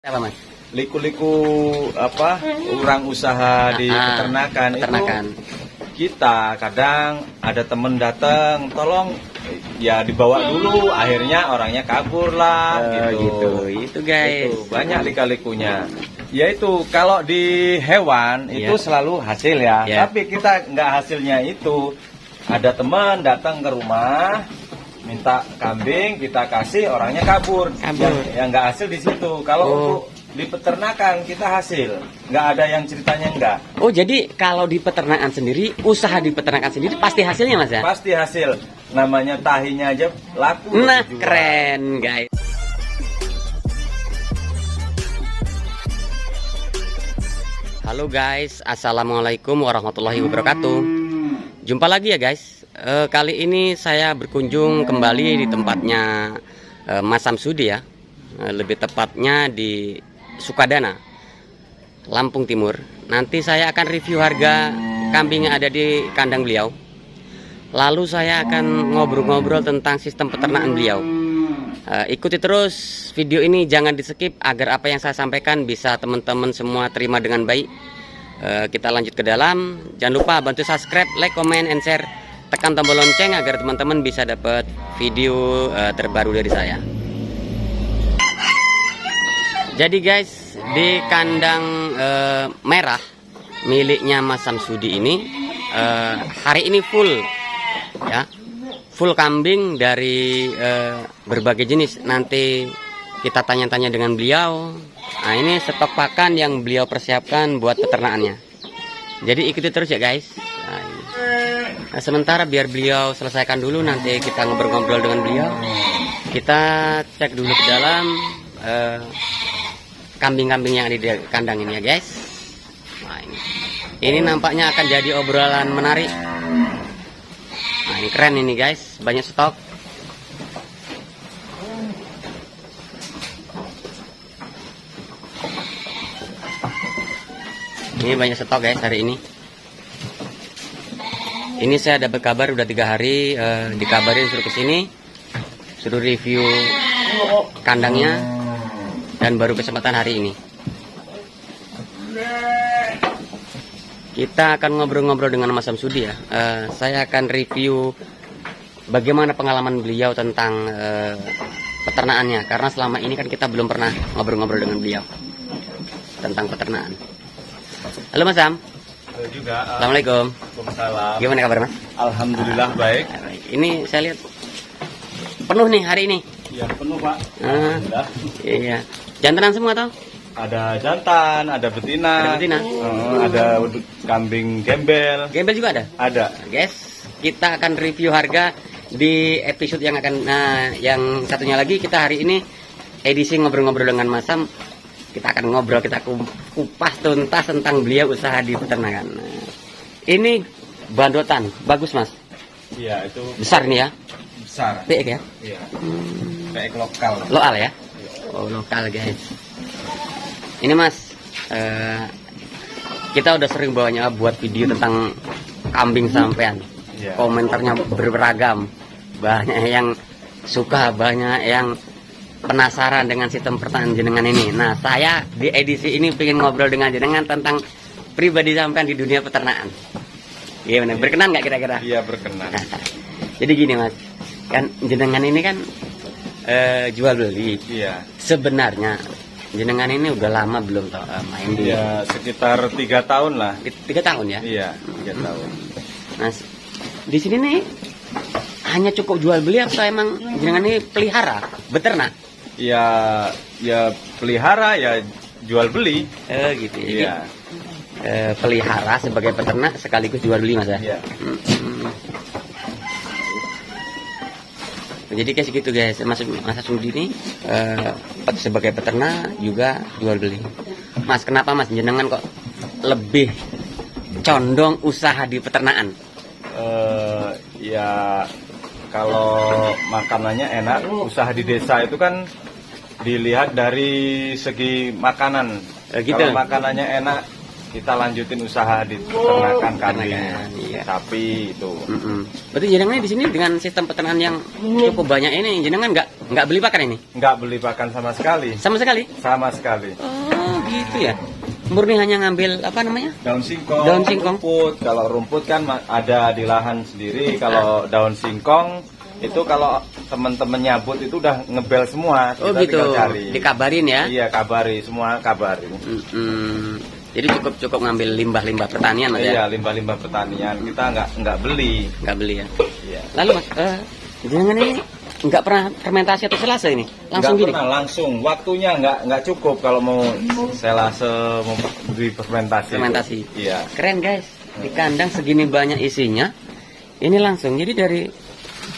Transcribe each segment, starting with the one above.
Apa mas? Liku-liku apa orang usaha di peternakan itu kita kadang ada temen datang tolong ya dibawa dulu, akhirnya orangnya kabur lah gitu guys, itu banyak lika-likunya. Yaitu kalau di hewan itu selalu hasil ya, tapi kita nggak hasilnya itu. Ada teman datang ke rumah minta kambing, kita kasih, orangnya kabur. Yang nggak hasil di situ. Kalau untuk di peternakan kita hasil, nggak ada yang ceritanya enggak. Oh jadi kalau di peternakan sendiri, usaha di peternakan sendiri pasti hasilnya mas ya? Pasti hasil, namanya tahinya aja laku. Nah keren guys. Halo guys, assalamualaikum warahmatullahi wabarakatuh. Jumpa lagi ya guys. Kali ini saya berkunjung kembali di tempatnya Mas Samsudi ya. Lebih tepatnya di Sukadana, Lampung Timur. Nanti saya akan review harga kambing yang ada di kandang beliau. Lalu saya akan ngobrol-ngobrol tentang sistem peternakan beliau. Ikuti terus video ini, jangan di skip agar apa yang saya sampaikan bisa teman-teman semua terima dengan baik. Kita lanjut ke dalam. Jangan lupa bantu subscribe, like, comment, and share. Tekan tombol lonceng agar teman-teman bisa dapat video terbaru dari saya. Jadi guys, di kandang merah miliknya Mas Samsudi ini hari ini full ya, full kambing dari berbagai jenis. Nanti kita tanya-tanya dengan beliau. Nah ini stok pakan yang beliau persiapkan buat peternakannya. Jadi ikuti terus ya guys. Nah, sementara biar beliau selesaikan dulu, nanti kita ngobrol-ngobrol dengan beliau. Kita cek dulu ke dalam kambing-kambing yang ada di kandang ini ya guys. Nah, ini nampaknya akan jadi obrolan menarik. Nah ini keren ini guys, banyak stok. Ini banyak stok guys hari ini. Ini saya dapat kabar udah 3 hari dikabarin suruh kesini, suruh review kandangnya, dan baru kesempatan hari ini. Kita akan ngobrol-ngobrol dengan Mas Samsudi ya. Saya akan review bagaimana pengalaman beliau tentang peternakannya, karena selama ini kan kita belum pernah ngobrol-ngobrol dengan beliau tentang peternakan. Halo Mas Sam. Halo juga. Assalamualaikum. Waalaikumsalam. Gimana kabar Mas? Alhamdulillah baik. Ini saya lihat penuh nih hari ini. Ya penuh Pak. Iya. Jantanan semua toh? Ada jantan, ada betina. Ada betina. Ada kambing gembel. Gembel juga ada? Ada. Guys, kita akan review harga di episode yang akan yang satunya lagi. Kita hari ini edisi ngobrol-ngobrol dengan Mas Sam. Kita akan ngobrol, kita kupas tuntas tentang beliau usaha di peternakan. Ini bandotan, bagus Mas. Iya, itu besar nih ya. Besar. Peek ya? Iya. Peek lokal. Lokal ya? Oh, lokal guys. Ini Mas, kita udah sering bawanya buat video tentang kambing sampean. Komentarnya beragam. Banyak yang suka, banyak yang penasaran dengan sistem peternakan jenengan ini. Nah, saya di edisi ini pengen ngobrol dengan jenengan tentang pribadi sampean di dunia peternakan. Gimana? Berkenan nggak kira-kira? Iya, berkenan. Jadi gini Mas, kan jenengan ini kan jual beli. Iya. Sebenarnya jenengan ini udah lama belum toh main di? Ya, sekitar 3 tahun lah. 3 tahun ya? Iya, 3 tahun. Nah, di sini nih hanya cukup jual beli atau emang jenengan ini pelihara, beternak? Ya pelihara, ya jual beli. Gitu. Iya. Pelihara sebagai peternak sekaligus jual beli Mas ya? Iya. Jadi kayak segitu guys, Mas Samsudi ini sebagai peternak juga jual beli. Mas, kenapa Mas jenengan kok lebih condong usaha di peternakan? Ya kalau makanannya enak, usaha di desa itu kan dilihat dari segi makanan. Gitu. Kalau makanannya enak, kita lanjutin usaha di peternakan kambing, iya. sapi itu. Berarti jenengan di sini dengan sistem peternakan yang cukup banyak ini, jenengan nggak beli pakan ini? Nggak beli pakan sama sekali. Sama sekali? Sama sekali. Oh gitu ya. Murni hanya ngambil apa namanya? Daun singkong. Daun singkong. Rumput. Kalau rumput kan ada di lahan sendiri. Kalau daun singkong itu kalau teman-teman nyabut itu udah ngebel semua. Oh kita gitu. tinggal cari. Dikabarin ya? Iya, kabari semua kabarin. Jadi cukup ngambil limbah-limbah pertanian Mas ya? Iya, limbah-limbah pertanian. Kita nggak beli. Nggak beli ya? Iya. Lalu Mas, jangan ini nggak pernah fermentasi atau selase ini? Langsung nggak gini? pernah, langsung. Waktunya nggak cukup kalau mau selase mau fermentasi. Fermentasi. Iya. Keren guys. Di kandang segini banyak isinya. Ini langsung. Jadi dari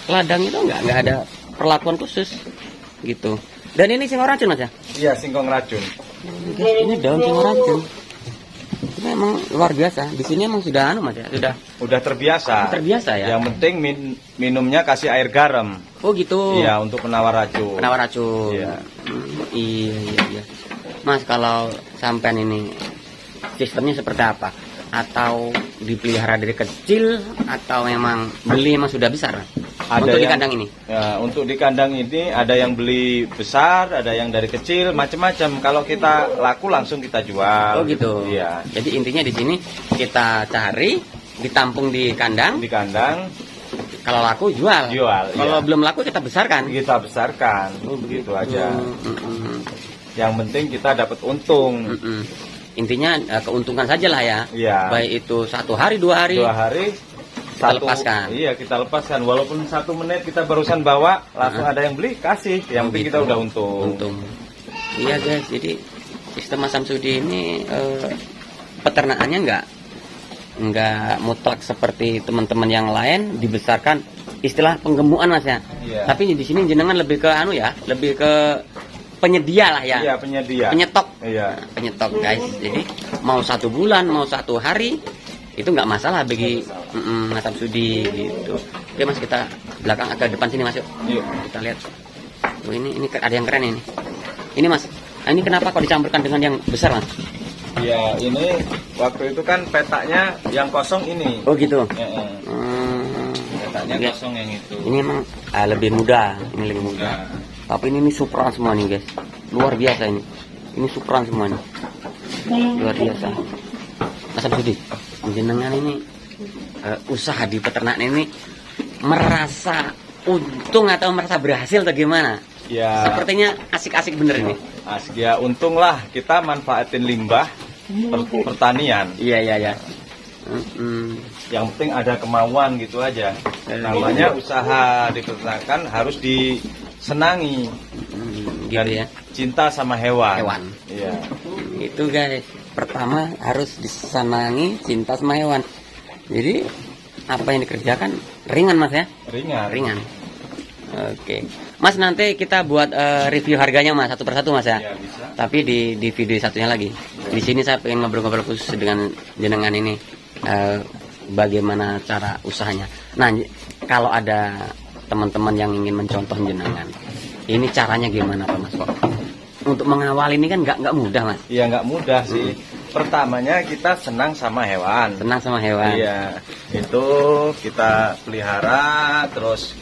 ladang itu nggak ada perlakuan khusus gitu. Dan ini singkong racun Mas ya? Iya, singkong racun. Ini daun singkong racun. Ini emang luar biasa. Di sini emang sudah Mas ya, Udah terbiasa. Terbiasa ya. Yang penting minumnya kasih air garam. Oh gitu. Iya, untuk penawar racun. Penawar racun. Iya. Iya. Mas, kalau sampean ini sistemnya seperti apa? Atau dipelihara dari kecil atau memang beli emang sudah besar? Untuk di kandang ini? Ya, untuk di kandang ini ada yang beli besar, ada yang dari kecil, macam-macam. Kalau kita laku langsung kita jual. Oh gitu. Iya. Jadi intinya di sini kita cari, ditampung di kandang. Di kandang. Kalau laku jual. Kalau iya. belum laku kita besarkan. Kita besarkan. Oh, begitu aja. Mm-mm. Yang penting kita dapat untung. Intinya keuntungan saja lah ya. Iya. Baik itu 1 hari, 2 hari. 2 hari. Kita lepaskan. Iya, kita lepaskan. Walaupun 1 menit kita barusan bawa, langsung ada yang beli, kasih. Yang penting kita udah untung. Iya guys, jadi sistem Mas Samsudi ini peternakannya nggak mutlak seperti teman-teman yang lain dibesarkan istilah penggemukan Mas ya. Iya. Tapi di sini jenengan lebih ke lebih ke penyedia lah ya. Iya, penyedia. Penyetok. Iya. Penyetok guys. Jadi mau 1 bulan, mau 1 hari itu nggak masalah bagi Mas Samsudi gitu. Oke Mas, kita belakang agak depan sini Mas yuk. Yuk. Kita lihat. Oh, ini ada yang keren ini. Ini Mas. Ini kenapa kok dicampurkan dengan yang besar Mas? Ya, ini waktu itu kan petaknya yang kosong ini. Oh gitu. Petaknya Ya. kosong yang itu. Ini emang lebih mudah. Ini lebih mudah. Tapi ini supran semua nih guys. Luar biasa ini. Ini supran semua nih. Luar biasa. Mas Samsudi, jenengan ini usaha di peternakan ini merasa untung atau merasa berhasil atau gimana? Ya. Sepertinya asik-asik bener ini. Asik ya, untunglah kita manfaatin limbah pertanian. Iya. Yang penting ada kemauan gitu aja. Namanya usaha di peternakan harus disenangi. Gitu ya. Cinta sama hewan. Iya. Itu guys. Pertama harus disenangi, cinta sama hewan. Jadi apa yang dikerjakan ringan Mas ya? Ringan. Oke. Mas, nanti kita buat review harganya Mas satu persatu Mas ya. Ya, bisa. Tapi di video satunya lagi. Di sini saya pengen ngobrol-ngobrol khusus dengan jenengan ini bagaimana cara usahanya. Nah, kalau ada teman-teman yang ingin mencontoh jenengan, ini caranya gimana Pak Mas kok? Untuk mengawal ini kan nggak mudah Mas. Iya, nggak mudah sih. Pertamanya kita senang sama hewan. Senang sama hewan. Iya, itu kita pelihara, terus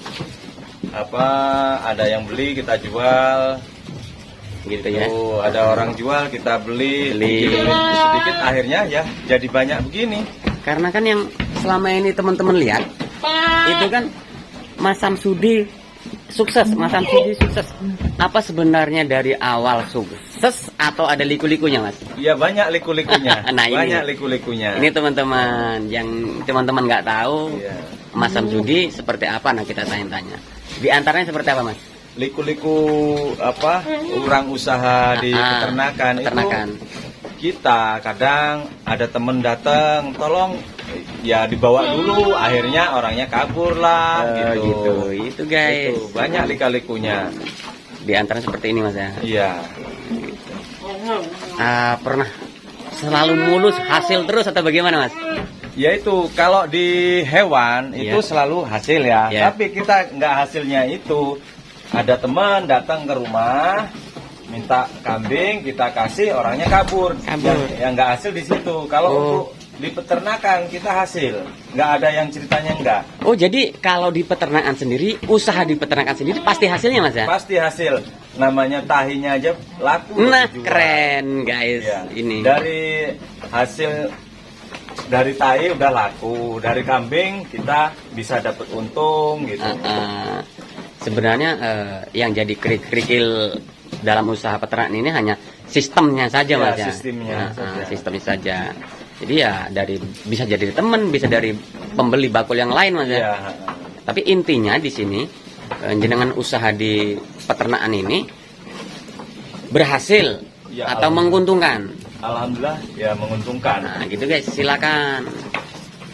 ada yang beli kita jual. Gitu ya. Ada orang jual kita beli. Sedikit akhirnya ya jadi banyak begini. Karena kan yang selama ini teman-teman lihat itu kan Mas Samsudi sukses. Apa sebenarnya dari awal sukses atau ada liku-likunya Mas? Iya, banyak liku-likunya. Nah, banyak ini. liku-likunya. Ini teman-teman yang teman-teman nggak tahu Iya. Mas Samsudi seperti apa, nah kita tanya. Di antaranya seperti apa Mas? Liku-liku orang usaha di peternakan itu kita kadang ada temen datang, tolong ya dibawa dulu, akhirnya orangnya kabur lah gitu. Itu guys. Itu banyak lika-likunya. Di antaranya seperti ini Mas ya. Iya. Pernah selalu mulus hasil terus atau bagaimana Mas? Ya itu kalau di hewan itu selalu hasil ya. Iya. Tapi kita nggak hasilnya itu. Ada teman datang ke rumah minta kambing, kita kasih, orangnya kabur. Yang nggak hasil di situ. Kalau untuk di peternakan kita hasil, nggak ada yang ceritanya enggak. Oh, jadi kalau di peternakan sendiri, usaha di peternakan sendiri pasti hasilnya Mas ya? Pasti hasil. Namanya tahinya aja laku. Nah, dijual. keren guys. Ya. Ini. Dari hasil dari tahi udah laku, dari kambing kita bisa dapat untung gitu. Sebenarnya yang jadi kerikil dalam usaha peternakan ini hanya sistemnya saja Mas ya. Sistemnya saja. Jadi ya bisa jadi teman, bisa dari pembeli bakul yang lain Mas ya. Tapi intinya di sini jenengan usaha di peternakan ini berhasil atau menguntungkan. Alhamdulillah ya menguntungkan. Nah, gitu guys, silakan.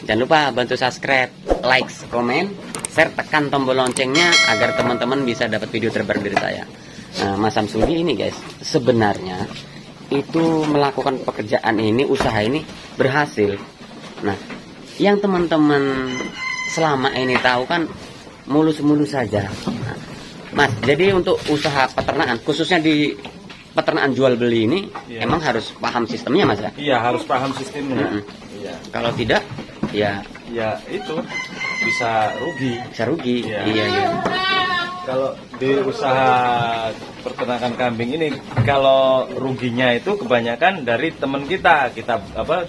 Jangan lupa bantu subscribe, like, komen, share, tekan tombol loncengnya agar teman-teman bisa dapat video terbaru dari saya. Nah, Mas Samsudi ini guys, sebenarnya itu melakukan pekerjaan ini, usaha ini berhasil. Nah, yang teman-teman selama ini tahu kan mulus-mulus saja. Nah, Mas, jadi untuk usaha peternakan, khususnya di peternakan jual beli ini, emang harus paham sistemnya Mas ya? Iya, harus paham sistemnya. Kalau tidak, ya itu bisa rugi. Bisa rugi. Iya. Kalau di usaha peternakan kambing ini, kalau ruginya itu kebanyakan dari teman kita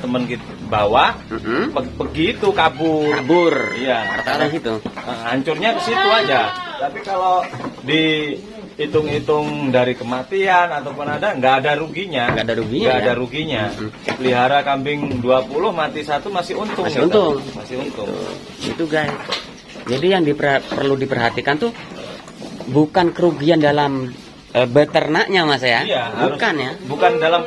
teman kita bawa pergi itu kabur. Iya, rata-rata situ. Hancurnya ke situ aja. Tapi kalau dihitung-hitung dari kematian ataupun nggak ada ruginya. Nggak ada ruginya. Pelihara kambing 20 mati satu masih untung. Masih untung. Itu guys. Jadi yang perlu diperhatikan tuh bukan kerugian dalam beternaknya Mas ya? Iya, bukan dalam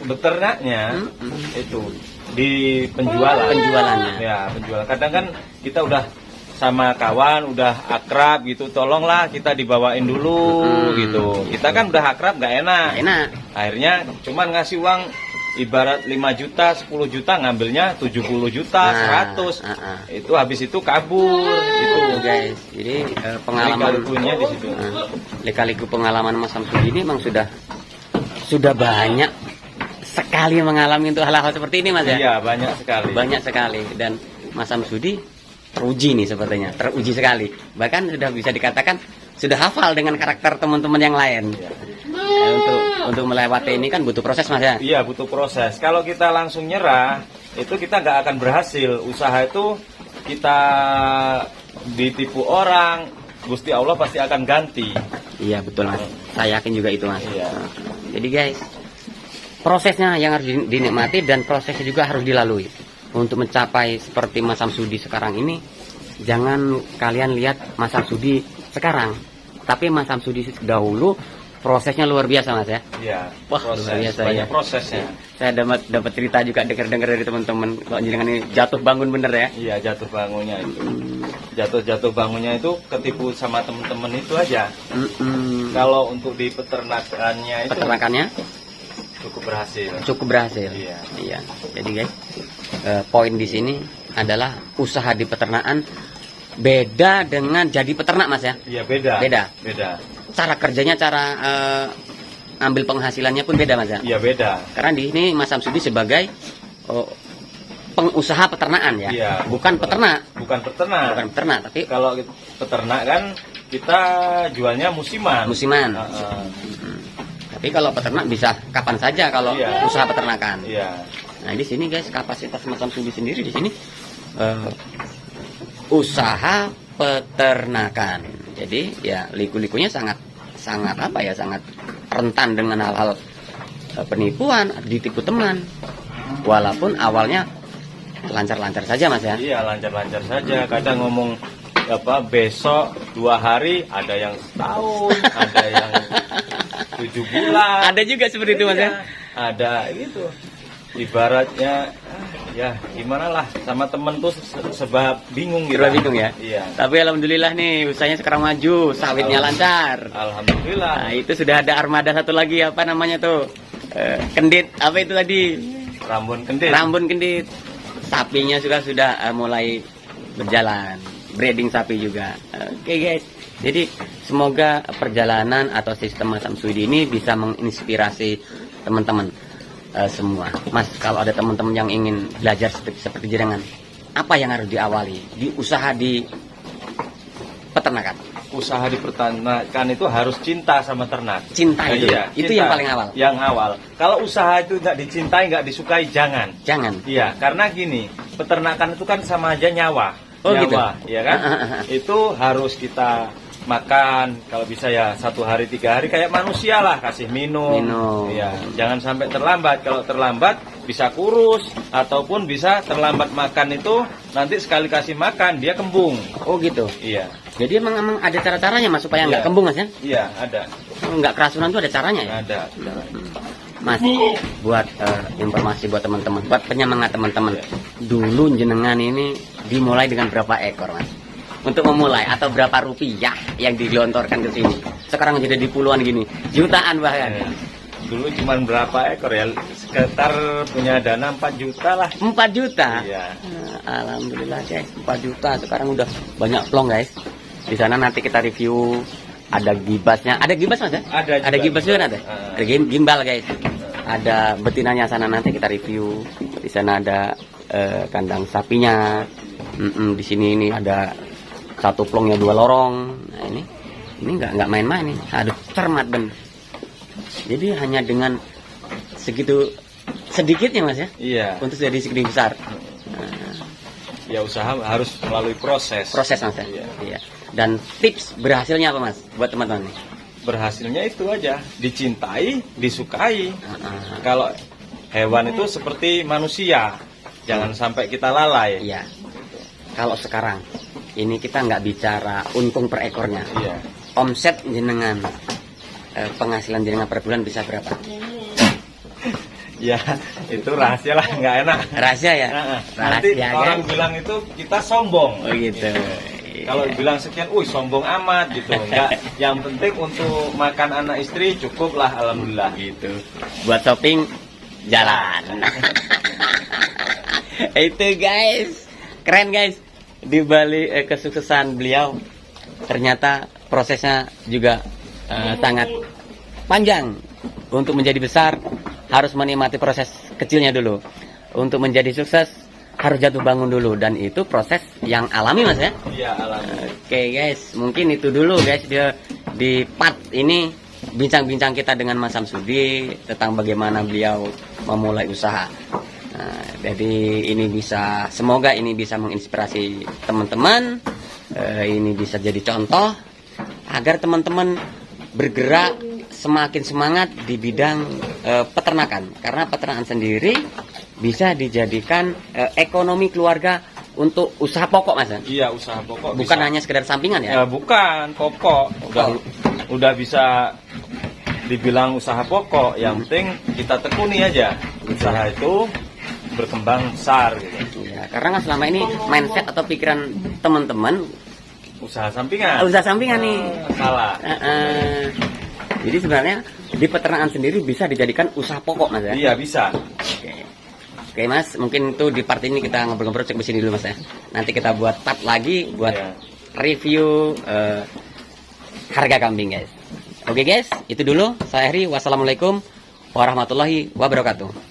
beternaknya, itu di penjualannya. Ya, penjualan. Kadang kan kita udah sama kawan, udah akrab gitu, tolonglah kita dibawain dulu gitu. Kita kan udah akrab, nggak enak. Akhirnya cuman ngasih uang ibarat 5 juta, 10 juta, ngambilnya 70 juta, 100. Itu habis itu kabur itu guys. Jadi pengalaman di situ. Lika-liku pengalaman Mas Samsudi ini memang sudah banyak sekali mengalami untuk hal-hal seperti ini Mas ya? Iya, banyak sekali. Dan Mas Samsudi teruji nih sepertinya, teruji sekali. Bahkan sudah bisa dikatakan sudah hafal dengan karakter teman-teman yang lain. Untuk melewati ini kan butuh proses Mas ya? Iya, butuh proses. Kalau kita langsung nyerah, itu kita nggak akan berhasil. Usaha itu kita ditipu orang, Gusti Allah pasti akan ganti. Iya, betul Mas. Saya yakin juga itu Mas. Iya. Jadi guys, prosesnya yang harus dinikmati dan prosesnya juga harus dilalui. Untuk mencapai seperti Mas Samsudi sekarang ini, jangan kalian lihat Mas Samsudi sekarang, tapi Mas Samsudi dahulu prosesnya luar biasa Mas ya. Iya. Wah, luar biasa ya. Prosesnya. Saya dapat cerita juga dengar dari teman-teman kalau jenengan ini jatuh bangun bener ya. Iya, jatuh bangunnya itu. Jatuh bangunnya itu ketipu sama teman-teman itu aja. Kalau untuk di peternakannya cukup berhasil. Iya. Jadi guys, poin di sini adalah usaha di peternakan beda dengan jadi peternak Mas ya. Iya, beda. Cara kerjanya, cara ambil penghasilannya pun beda Mas ya. Iya, beda. Karena di sini Mas Samsudi sebagai pengusaha peternakan ya. Iya, bukan peternak, tapi kalau peternak kan kita jualnya musiman. Tapi kalau peternak bisa kapan saja kalau usaha peternakan. Iya. Nah, di sini guys, kapasitas Mas Samsudi sendiri di sini usaha peternakan. Jadi ya liku-likunya sangat rentan dengan hal-hal penipuan, ditipu teman. Walaupun awalnya lancar-lancar saja Mas ya. Iya, lancar-lancar saja. Kadang ngomong besok 2 hari, ada yang setahun, ada yang 7 bulan. Ada juga seperti itu Mas ya. Ada gitu. Ibaratnya ya gimana lah, sama temen tuh sebab bingung gitu. Bingung ya. Iya. Tapi alhamdulillah nih usahanya sekarang maju, sawitnya lancar. Alhamdulillah. Nah, itu sudah ada armada satu lagi, apa namanya tuh? Kendit, apa itu tadi? Rambun kendit. Sapinya juga sudah mulai berjalan. Breeding sapi juga. Oke guys. Jadi semoga perjalanan atau sistem Mas Samsudi ini bisa menginspirasi teman-teman semua. Mas, kalau ada teman-teman yang ingin belajar seperti jenengan, apa yang harus diawali di usaha di peternakan? Usaha di peternakan itu harus cinta sama ternak. Cinta itu, iya, itu cinta, yang paling awal. Yang awal. Kalau usaha itu nggak dicintai, nggak disukai, jangan. Jangan. Iya, karena gini, peternakan itu kan sama aja nyawa. Oh, nyawa, gitu? ya kan? Itu harus kita makan, kalau bisa ya 1 hari 3 hari kayak manusia lah, kasih minum. Ya, jangan sampai terlambat. Kalau terlambat bisa kurus ataupun bisa terlambat makan, itu nanti sekali kasih makan dia kembung. Oh gitu. Iya. Jadi emang ada cara-caranya Mas supaya nggak kembung Mas ya? Iya, ada. Nggak kerasunan tuh ada caranya ya? Ada. Mas, buat informasi buat teman-teman, buat penyemangat teman-teman. Dulu jenengan ini dimulai dengan berapa ekor Mas? Untuk memulai, atau berapa rupiah yang digelontorkan ke sini? Sekarang jadi di puluhan gini, jutaan bahkan. Dulu cuma berapa ekor ya? Sekitar punya dana 4 juta lah. 4 juta? Iya. Alhamdulillah guys, 4 juta. Sekarang udah banyak plong guys. Di sana nanti kita review, ada gibasnya. Ada gibas Mas ya? Ada gibas juga ada? Ada gimbal guys. Ada betinanya sana, nanti kita review. Di sana ada kandang sapinya. Di sini ini ada 1 plongnya 2 lorong. Nah ini nggak main-main nih. Aduh, cermat bener. Jadi hanya dengan segitu sedikitnya Mas ya? Iya. Untuk jadi segini besar. Ya usaha harus melalui proses. Proses Mas ya? Iya. Dan tips berhasilnya apa Mas buat teman-teman nih? Berhasilnya itu aja, dicintai, disukai. Kalau hewan itu seperti manusia, jangan sampai kita lalai. Iya. Kalau sekarang ini kita nggak bicara untung per ekornya. Iya. Omset jenengan, penghasilan jenengan per bulan bisa berapa? Ya, itu rahasia lah, nggak enak. Rahasia ya? Nanti Rahasia, orang kan? bilang itu kita sombong. Oh gitu. Kalau bilang sekian, sombong amat gitu. Enggak, yang penting untuk makan anak istri cukuplah, alhamdulillah gitu. Buat shopping jalan. Itu guys, keren guys. Di balik kesuksesan beliau, ternyata prosesnya juga sangat panjang. Untuk menjadi besar harus menikmati proses kecilnya dulu. Untuk menjadi sukses harus jatuh bangun dulu, dan itu proses yang alami Mas ya? Iya, alami. Oke guys, mungkin itu dulu guys di part ini bincang-bincang kita dengan Mas Samsudi tentang bagaimana beliau memulai usaha. Nah, jadi semoga ini bisa menginspirasi teman-teman, ini bisa jadi contoh agar teman-teman bergerak semakin semangat di bidang peternakan, karena peternakan sendiri bisa dijadikan ekonomi keluarga untuk usaha pokok Mas. Iya, usaha pokok. Bukan bisa. hanya sekedar sampingan ya? Bukan, pokok. Udah bisa dibilang usaha pokok. Yang penting kita tekuni aja. Usaha itu berkembang besar gitu. Ya, karena kan selama ini mindset atau pikiran teman-teman usaha sampingan. Usaha sampingan nih. Salah. Jadi sebenarnya di peternakan sendiri bisa dijadikan usaha pokok Mas ya? Iya, bisa. Oke Mas, mungkin itu di part ini kita ngobrol-ngobrol cek di sini dulu Mas ya. Nanti kita buat part lagi buat review harga kambing guys. Oke guys, itu dulu. Saya Heri. Wassalamualaikum warahmatullahi wabarakatuh.